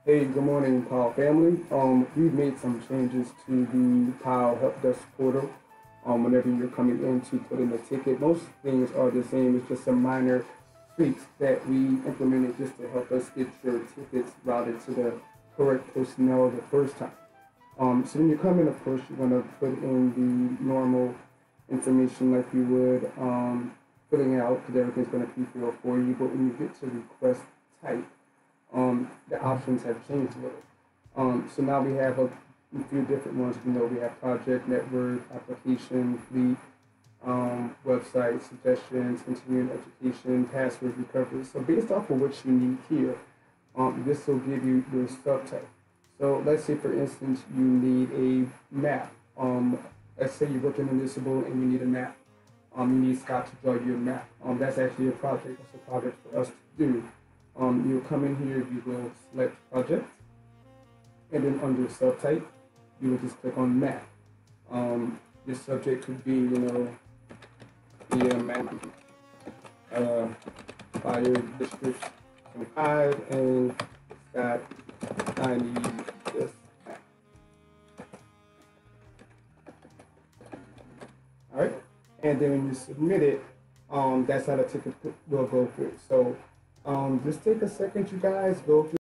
Hey, good morning, Powell family. We've made some changes to the Powell Help Desk portal. Whenever you're coming in to put in a ticket, most things are the same. It's just some minor tweaks that we implemented just to help us get your tickets routed to the correct personnel the first time. So when you come in, of course, you're going to put in the normal information like you would filling out because everything's going to be filled for you. But when you get to request type, the options have changed a little. So now we have a few different ones. We have project, network, application, fleet, website, suggestions, continuing education, password recovery. So based off of what you need here, this will give you your subtype. So let's say, for instance, you need a map. Let's say you're working in municipal and you need a map. You need Scott to draw you a map. That's actually a project. That's a project for us to do. You'll come in here, you will select project, and then under subtype, you will just click on map. Your subject could be, the map, fire district 25, and Scott, I need this map. All right, and then when you submit it, that's how the ticket will go through. So just take a second, you guys, go through